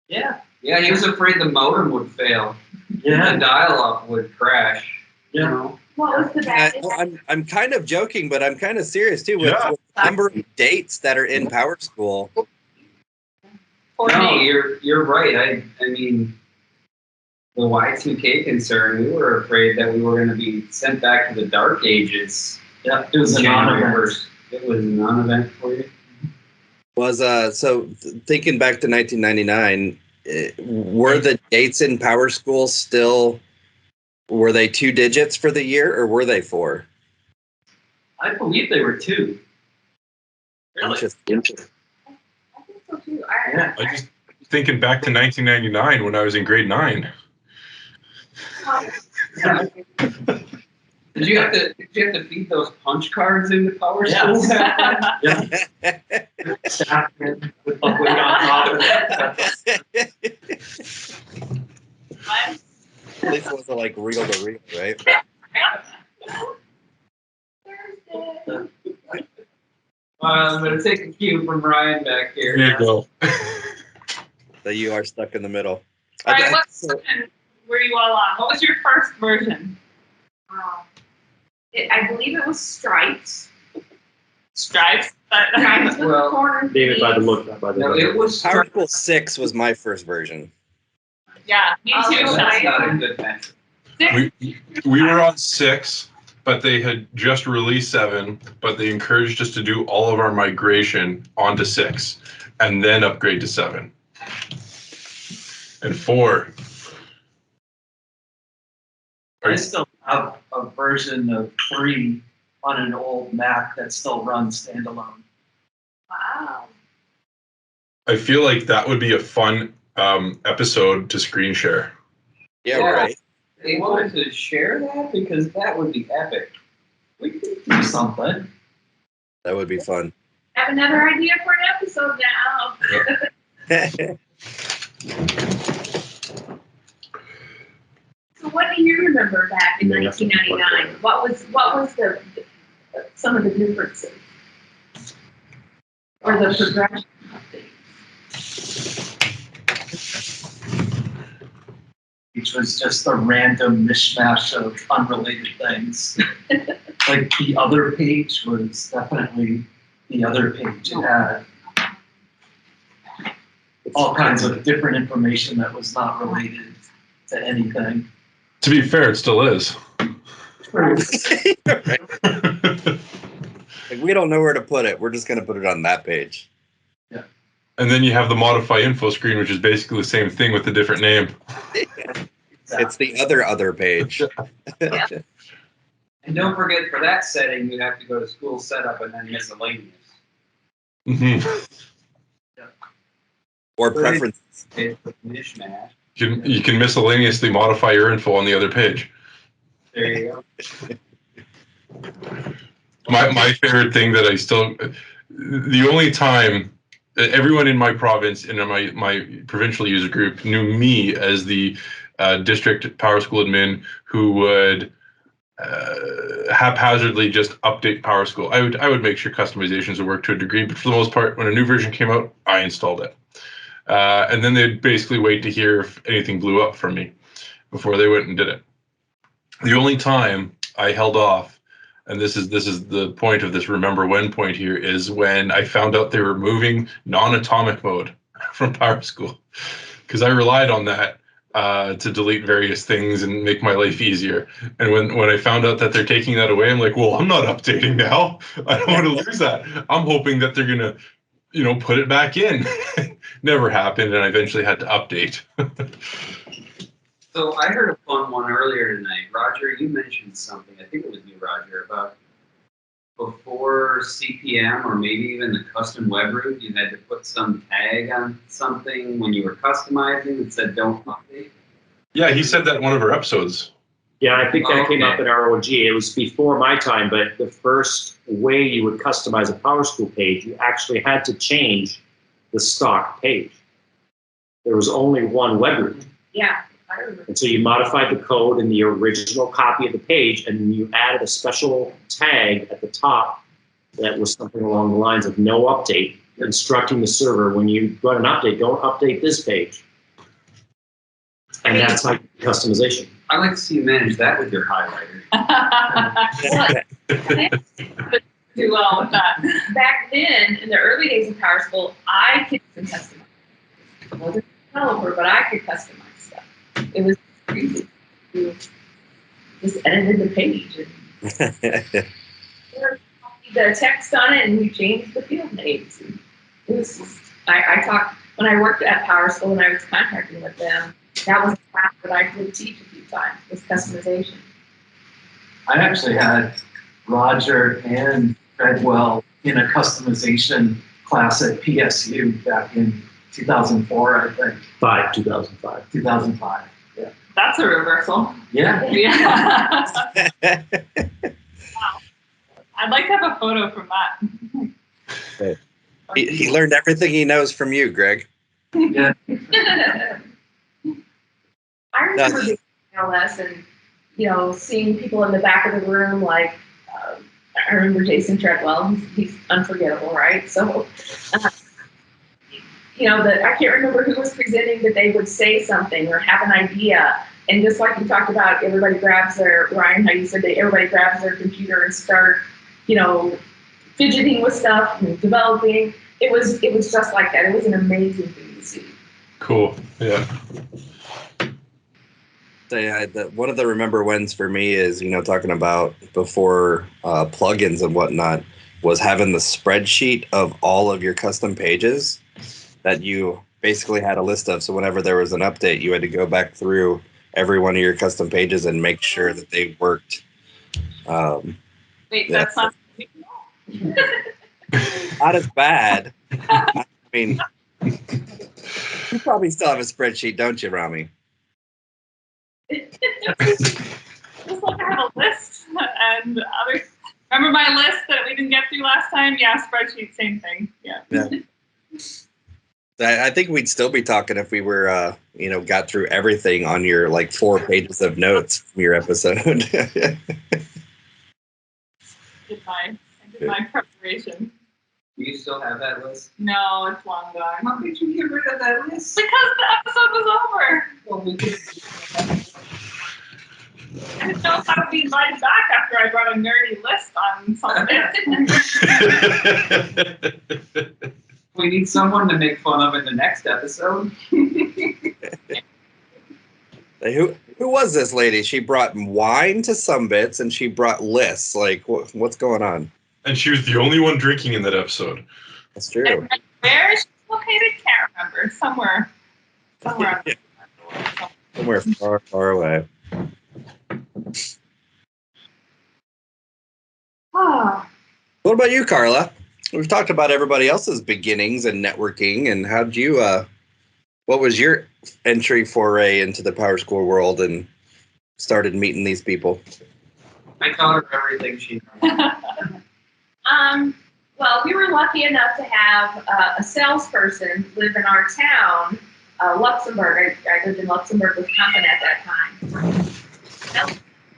Yeah. Yeah, he was afraid the modem would fail. Yeah. The dial-up would crash. Yeah. You know? What was the best? I'm kind of joking, but I'm kind of serious too with the number of dates that are in PowerSchool. No, you're right. I mean, the Y2K concern, we were afraid that we were going to be sent back to the dark ages. Yeah, it was a non-event. It was a non-event for you. So thinking back to 1999, were the dates in PowerSchool still? Were they 2 digits for the year, or were they 4? I believe they were 2. Really? I think so too. Yeah. I just thinking back to 1999 when I was in grade 9. Did you have to feed those punch cards into PowerSchool? Yes. With the wig on top of it. At least it wasn't like reel to reel, right? I'm going to take a cue from Ryan back here. There you go. That you are stuck in the middle. All right, what version were you all on? What was your first version? I believe it was Stripes. Stripes? Stripes with the corner. David, by the look, No, it was PowerSchool 6 was my first version. Yeah, me too. That's not a good metric. We were on 6, but they had just released 7, but they encouraged us to do all of our migration onto 6 and then upgrade to 7. And 4. I still have a version of 3 on an old Mac that still runs standalone. Wow. I feel like that would be a fun episode to screen share. Yeah, right. They wanted to share that because that would be epic. We could do something. That would be fun. I have another idea for an episode now. So what do you remember back in 1999? What was the some of the differences or the progression of things? Which was just a random mishmash of unrelated things. Like the other page was definitely the other page. It had all kinds of different information that was not related to anything. To be fair, it still is. Like, we don't know where to put it. We're just going to put it on that page. Yeah. And then you have the modify info screen, which is basically the same thing with a different name. It's the other page. Yeah. And don't forget, for that setting, you have to go to school setup and then miscellaneous. Mm-hmm. Or preferences. It's a mishmash. You can miscellaneously modify your info on the other page. There you go. My favorite thing that the only time everyone in my province and in my provincial user group knew me as the district PowerSchool admin who would haphazardly just update PowerSchool. I would make sure customizations would work to a degree, but for the most part, when a new version came out, I installed it. And then they'd basically wait to hear if anything blew up from me before they went and did it. The only time I held off, and this is the point of this remember when point here, is when I found out they were moving non-atomic mode from PowerSchool, because I relied on that to delete various things and make my life easier. And when I found out that they're taking that away, I'm like, well, I'm not updating now. I don't want to lose that. I'm hoping that they're gonna, put it back in. Never happened, and I eventually had to update. So I heard a fun one earlier tonight. Roger, you mentioned something. I think it was you, Roger, about before CPM or maybe even the custom web root, you had to put some tag on something when you were customizing that said don't update. Yeah, he said that in one of our episodes. Yeah, I think that came up in ROG. It was before my time, but the first way you would customize a PowerSchool page, you actually had to change the stock page. There was only one web root. Yeah, I remember. And so you modified the code in the original copy of the page, and you added a special tag at the top that was something along the lines of no update, instructing the server when you run an update, don't update this page. And that's like customization. I like to see you manage that with your highlighter. Do well with that. Back then, in the early days of PowerSchool, I could customize. I wasn't a developer, but I could customize stuff. It was crazy. You just edited the page. And the text on it, and we changed the field names. And it was just, I talked, when I worked at PowerSchool and I was contracting with them, that was a class that I did teach a few times, was customization. I actually had Roger and Treadwell in a customization class at PSU back in 2004, I think. 2005. 2005, yeah. That's a reversal. Yeah. Yeah. Wow. I'd like to have a photo from that. He learned everything he knows from you, Greg. Yeah. I remember doing LS and, seeing people in the back of the room, like, I remember Jason Treadwell, he's unforgettable, right? So, I can't remember who was presenting, but they would say something or have an idea. And just like you talked about, everybody grabs Ryan, how you said that everybody grabs their computer and start, fidgeting with stuff and developing. It was just like that. It was an amazing thing to see. Cool. Yeah. So yeah, one of the remember whens for me is, talking about before plugins and whatnot, was having the spreadsheet of all of your custom pages that you basically had a list of. So whenever there was an update, you had to go back through every one of your custom pages and make sure that they worked. Wait, that's not... Not as bad. I mean, you probably still have a spreadsheet, don't you, Romy? Just like I have a list and others. Remember my list that we didn't get through last time? Yeah, spreadsheet, same thing. Yeah. I think we'd still be talking if we were, got through everything on your 4 pages of notes from your episode. I did my preparation. Do you still have that list? No, it's long gone. How could you get rid of that list? Because the episode was over. Well, we could. I didn't know if I would be invited back after I brought a nerdy list on something. We need someone to make fun of in the next episode. Who was this lady? She brought wine to Sumbits and she brought lists. What's going on? And she was the only one drinking in that episode. That's true. And where is she located? Can't remember. Somewhere. Somewhere far, far away. What about you, Carla? We've talked about everybody else's beginnings and networking, and how'd you, what was your entry foray into the PowerSchool world and started meeting these people? I taught her everything she knows. Well, we were lucky enough to have a salesperson live in our town, Luxembourg. I lived in Luxembourg, Wisconsin at that time.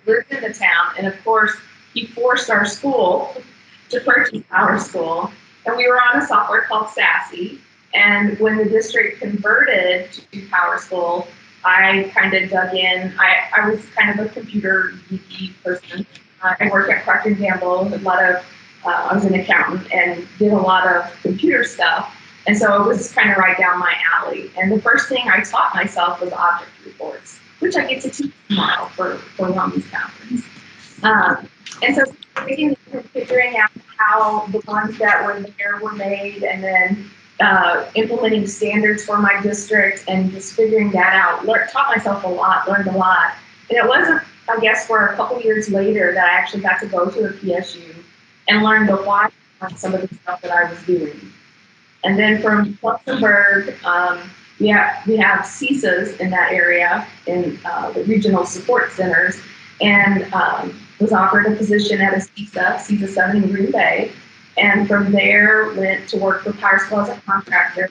lived in the town, and of course, he forced our school to purchase PowerSchool, and we were on a software called SASE. And when the district converted to PowerSchool, I kind of dug in. I was kind of a computer geeky person. I worked at Procter & Gamble. I was an accountant and did a lot of computer stuff. And so it was kind of right down my alley. And the first thing I taught myself was object reports, which I get to teach tomorrow for Romy's conference. And so figuring out how the ones that were there were made, and then implementing standards for my district and just figuring that out. Taught myself a lot, learned a lot. And it wasn't, I guess, for a couple years later that I actually got to go to a PSU and learn the why on some of the stuff that I was doing. And then from Luxembourg, we have CISAs in that area, in the regional support centers, and was offered a position at a CISA 7 in Green Bay. And from there, went to work for PowerSchool as a contractor.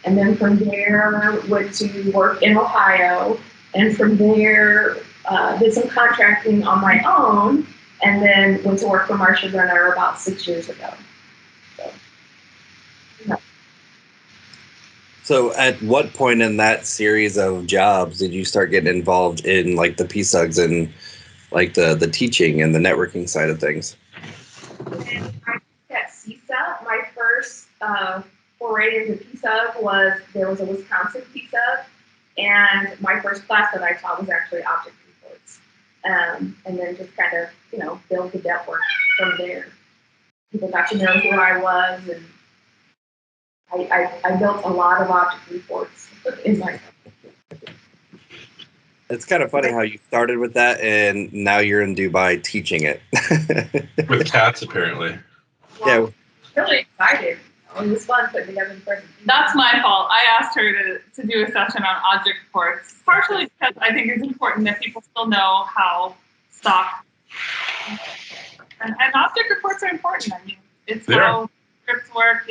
And then from there, went to work in Ohio. And from there, did some contracting on my own. And then went to work for Marsha Brenner about 6 years ago. So at what point in that series of jobs did you start getting involved in like the PSUGs and like the teaching and the networking side of things? At CISA, my first foray into PSUG there was a Wisconsin PSUG, and my first class that I taught was actually object reports. And then just kind of, build the network from there. People got to know who I was, and I built a lot of object reports in my It's kind of funny how you started with that, and now you're in Dubai teaching it. With cats, apparently. Yeah. Really excited. It was fun putting together the presentation. That's my fault. I asked her to do a session on object reports, partially because I think it's important that people still know how stock and object reports are important. I mean, it's how scripts work,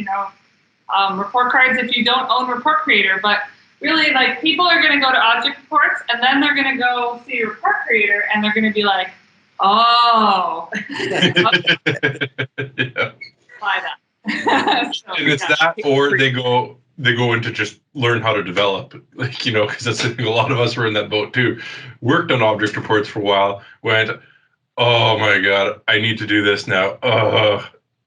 report cards if you don't own Report Creator, but really, like, people are going to go to object reports, and then they're going to go see Report Creator, and they're going to be like, oh. Yeah. Apply that. So, and it's that, or they go into just learn how to develop, because that's the thing. A lot of us were in that boat too. Worked on object reports for a while. Went, oh my god, I need to do this now.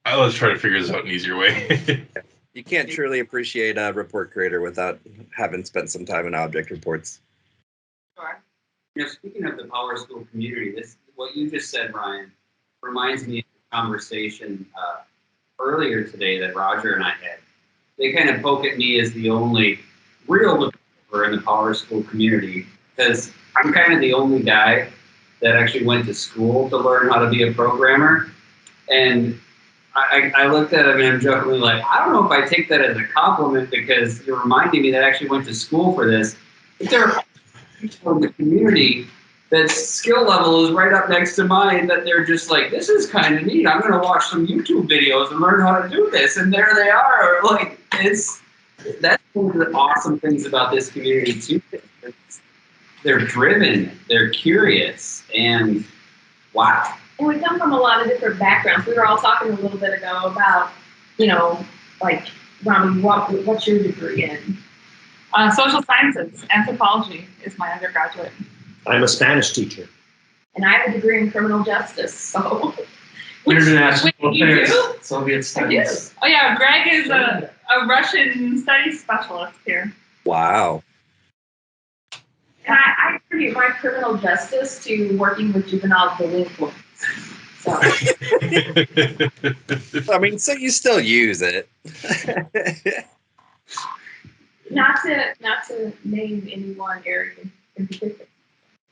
Let's try to figure this out an easier way. You can't truly appreciate a Report Creator without having spent some time in object reports. Sure. Speaking of the PowerSchool community, what you just said, Ryan, reminds me of a conversation earlier today that Roger and I had. They kind of poke at me as the only real developer in the PowerSchool community, because I'm kind of the only guy that actually went to school to learn how to be a programmer. And I looked at him and I'm jokingly like, I don't know if I take that as a compliment, because you're reminding me that I actually went to school for this. But there are people in the community that skill level is right up next to mine, that they're just like, this is kind of neat. I'm going to watch some YouTube videos and learn how to do this. And there they are. Like, that's one of the awesome things about this community too. They're driven, they're curious, and wow. And we come from a lot of different backgrounds. We were all talking a little bit ago about, like, Romy, what's your degree in? Social sciences. Anthropology is my undergraduate. I'm a Spanish teacher. And I have a degree in criminal justice, so. International affairs, do? Soviet studies. Oh yeah, Greg is a Russian studies specialist here. Wow. And I attribute my criminal justice to working with juvenile delinquents. So. I mean, so you still use it. Not to name anyone, Eric, in particular.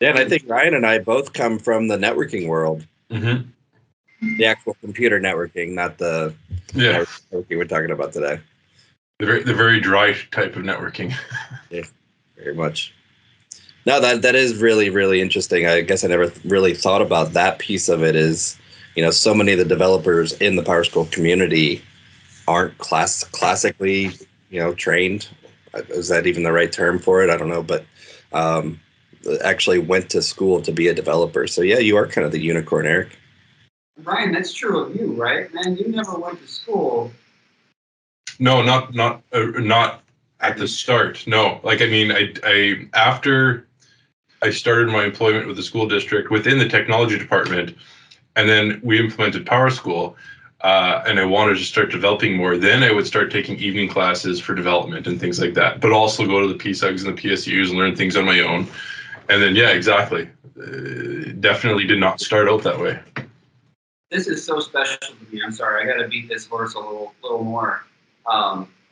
Yeah, and I think Ryan and I both come from the networking world. Mm-hmm. The actual computer networking, not the networking we're talking about today. The very dry type of networking. Yeah, very much. No, that is really, really interesting. I guess I never really thought about that piece of it. Is, so many of the developers in the PowerSchool community aren't classically, trained. Is that even the right term for it? I don't know, but actually went to school to be a developer. So yeah, you are kind of the unicorn, Eric. Ryan, that's true of you, right? Man, you never went to school. No, not at the start. No, like I mean, I after I started my employment with the school district within the technology department, and then we implemented PowerSchool, and I wanted to start developing more. Then I would start taking evening classes for development and things like that, but also go to the PSUGs and the PSUs and learn things on my own. And then, yeah, exactly. Definitely did not start out that way. This is so special to me. I'm sorry, I got to beat this horse a little more.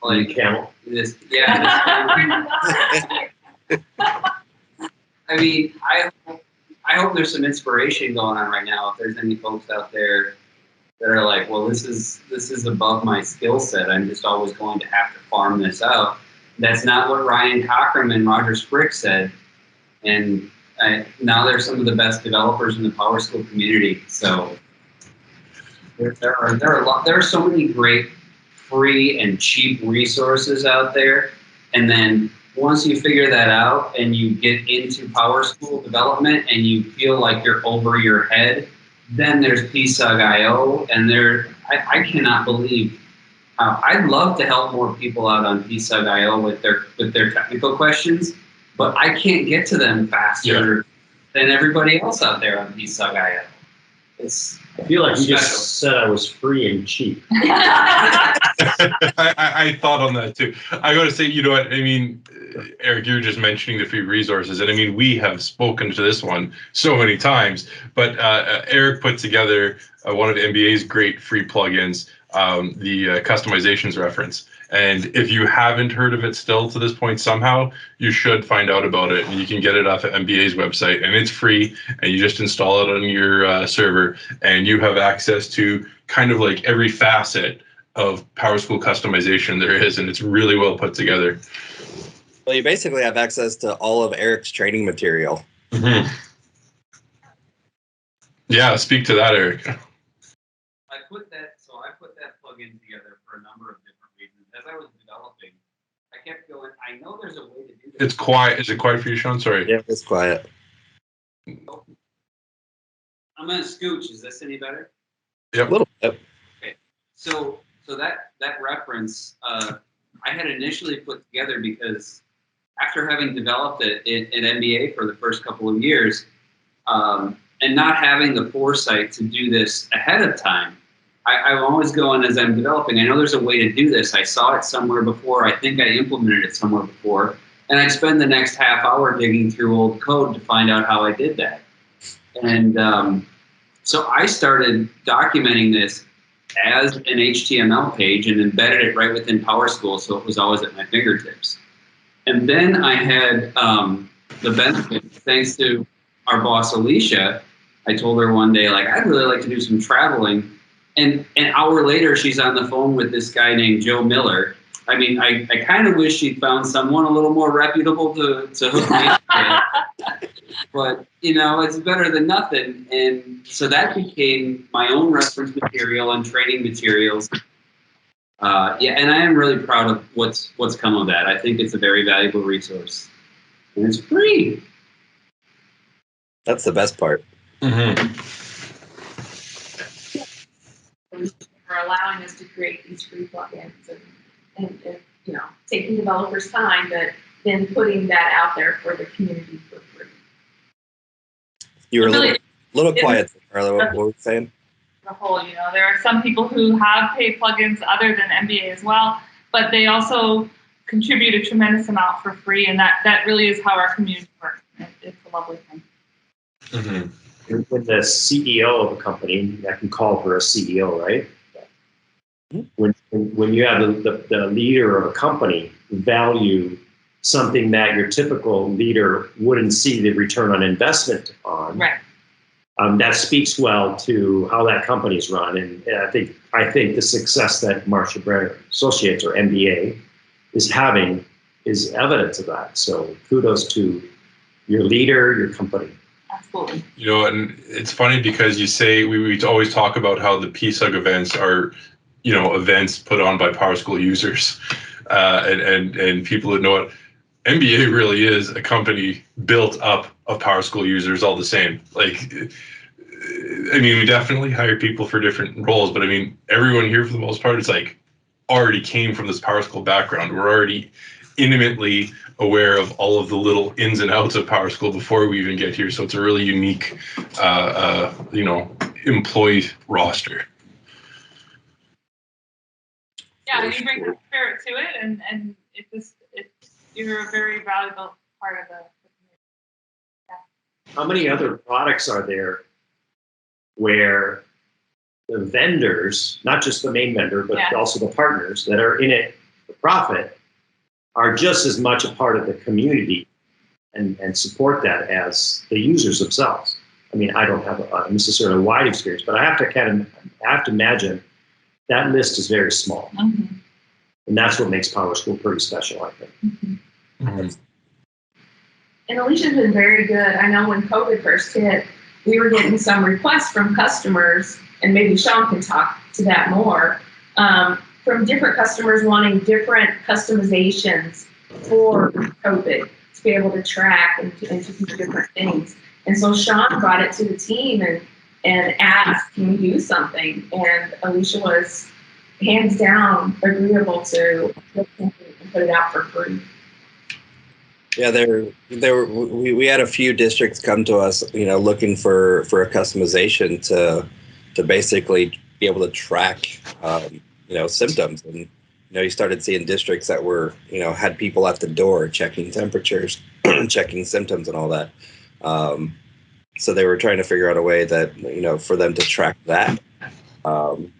Like camel. This, yeah. This, I mean, I hope there's some inspiration going on right now. If there's any folks out there that are like, well, this is above my skill set. I'm just always going to have to farm this out. That's not what Ryan Cockrem and Roger Sprik said. And now they're some of the best developers in the PowerSchool community. So there are so many great free and cheap resources out there. And then once you figure that out and you get into PowerSchool development and you feel like you're over your head, then there's PSUG.io, and I cannot believe how I'd love to help more people out on PSUG.io with their technical questions, but I can't get to them faster than everybody else out there on PSUG.io. I feel like you just said I was free and cheap. I thought on that too. I got to say, you know what? I mean, Eric, you're just mentioning the free resources, and I mean, we have spoken to this one so many times. But Eric put together one of MBA's great free plugins, the customizations reference. And if you haven't heard of it still to this point somehow, you should find out about it. And you can get it off of MBA's website, and it's free. And you just install it on your server, and you have access to kind of like every facet of PowerSchool customization there is, and it's really well put together. Well, you basically have access to all of Eric's training material. Mm-hmm. Yeah, speak to that, Eric. I put that plugin together for a number of different reasons. As I was developing, I kept going, I know there's a way to do this. It's quiet. Is it quiet for you, Sean? Sorry. Yeah, it's quiet. I'm gonna scooch. Is this any better? Yep. A little bit. Okay. So that reference I had initially put together because after having developed it at MBA for the first couple of years, and not having the foresight to do this ahead of time, I'm always going as I'm developing, I know there's a way to do this. I saw it somewhere before. I think I implemented it somewhere before. And I'd spend the next half hour digging through old code to find out how I did that. And so I started documenting this as an HTML page and embedded it right within PowerSchool, so it was always at my fingertips. And then I had the benefit, thanks to our boss, Alicia. I told her one day, like, I'd really like to do some traveling. And an hour later, she's on the phone with this guy named Joe Miller. I mean, I kind of wish she'd found someone a little more reputable to hook me up with. But, you know, it's better than nothing. And so that became my own reference material and training materials. And I am really proud of what's come of that. I think it's a very valuable resource. And it's free. That's the best part. Mm-hmm. For allowing us to create these free plugins and you know, taking developers' time, but then putting that out there for the community for free. You were a little quiet, Carla. What were you saying? The whole, you know, there are some people who have paid plugins other than MBA as well, but they also contribute a tremendous amount for free, and that really is how our community works. It's a lovely thing. Mm-hmm. When the CEO of a company, I can call her a CEO, right? When you have the leader of a company value something that your typical leader wouldn't see the return on investment on, right? That speaks well to how that company is run, and I think the success that Marcia Brenner Associates or MBA is having is evidence of that. So kudos to your leader, your company. Absolutely. You know, and it's funny because you say we always talk about how the PSUG events are, you know, events put on by PowerSchool users and people who know it. MBA really is a company built up of PowerSchool users all the same. Like, I mean, we definitely hire people for different roles, but I mean, everyone here for the most part is like already came from this PowerSchool background. We're already intimately aware of all of the little ins and outs of PowerSchool before we even get here. So it's a really unique, employee roster. Yeah, you bring the spirit to it, and you're a very valuable part of the community. Yeah. How many other products are there where the vendors, not just the main vendor, but also the partners that are in it for profit, are just as much a part of the community and support that as the users themselves? I mean, I don't have a necessarily wide experience, but I have to imagine that list is very small. Mm-hmm. And that's what makes PowerSchool pretty special, I think. Mm-hmm. Mm-hmm. And Alicia's been very good. I know when COVID first hit, we were getting some requests from customers, and maybe Sean can talk to that more, from different customers wanting different customizations for COVID to be able to track and to do different things. And so Sean brought it to the team and asked, can we do something? And Alicia was hands down agreeable to put it out for free. Yeah, we had a few districts come to us, looking for a customization to basically be able to track, symptoms. And, you started seeing districts that were, had people at the door checking temperatures, checking symptoms and all that. So they were trying to figure out a way that, for them to track that. And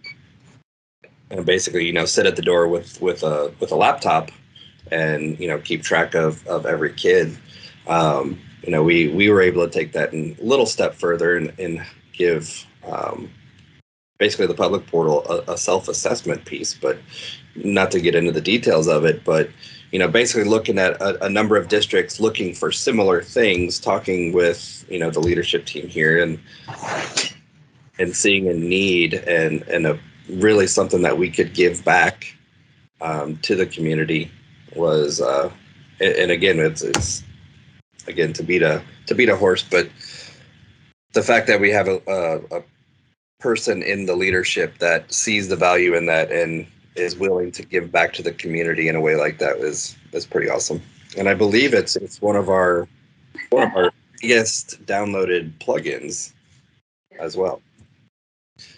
basically, sit at the door with a laptop and, keep track of every kid. We were able to take that a little step further and give basically the public portal a self-assessment piece, but not to get into the details of it, but basically looking at a number of districts looking for similar things, talking with the leadership team here and seeing a need and a really something that we could give back to the community was and again it's again to beat a horse, but the fact that we have a person in the leadership that sees the value in that and is willing to give back to the community in a way like that is pretty awesome. And I believe it's one of our biggest downloaded plugins as well.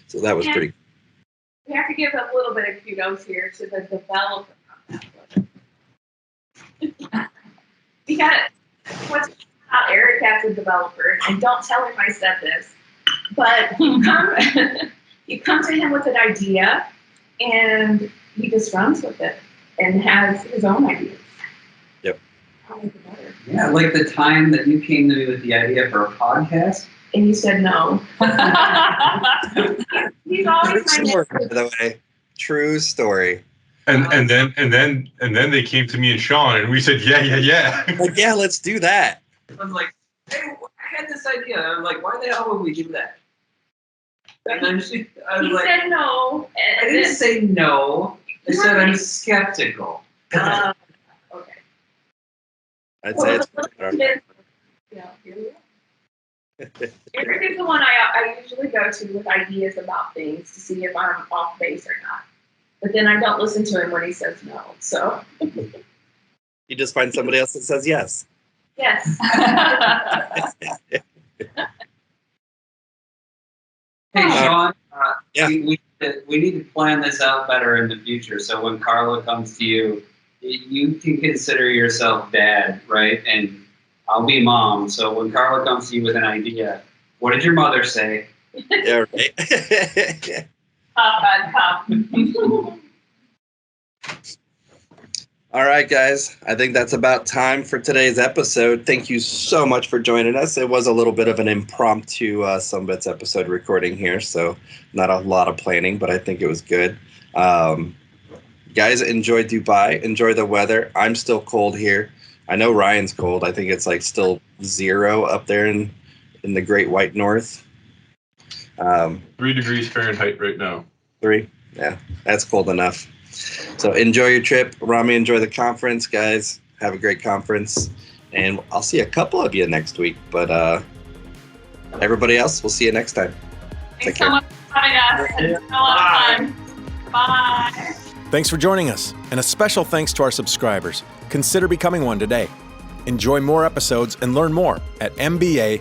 So that was pretty. We have to give a little bit of kudos here to the developer on that plugin. Because what's about Eric as a developer, and don't tell him I said this, but you come to him with an idea and he just runs with it and has his own ideas. Yep. Yeah, like the time that you came to me with the idea for a podcast. And you said no. He's always my story, by the way. True story. And then they came to me and Sean and we said, yeah. Like, yeah, let's do that. I was like, hey, I had this idea. I'm like, why the hell would we do that? And then He like, said no. I didn't say no. I said I'm skeptical. Okay. I'd say it's yeah, here we go. Eric is the one I usually go to with ideas about things to see if I'm off base or not. But then I don't listen to him when he says no. So you just find somebody else that says yes. Yes. Hey, Sean, yeah. we need to plan this out better in the future. So when Carla comes to you, you can consider yourself dad, right? And I'll be mom. So when Carla comes to you with an idea, what did your mother say? Yeah, right. Cop. All right, guys. I think that's about time for today's episode. Thank you so much for joining us. It was a little bit of an impromptu Sumbits episode recording here, so not a lot of planning, but I think it was good. Guys, enjoy Dubai. Enjoy the weather. I'm still cold here. I know Ryan's cold. I think it's like still 0 up there in the Great White North. 3 degrees Fahrenheit right now. 3? Yeah, that's cold enough. So enjoy your trip. Romy, enjoy the conference, guys. Have a great conference. And I'll see a couple of you next week. But everybody else, we'll see you next time. Thanks so much for having us. It's been a lot of fun. Bye. Thanks for joining us, and a special thanks to our subscribers. Consider becoming one today. Enjoy more episodes and learn more at mba-link.com.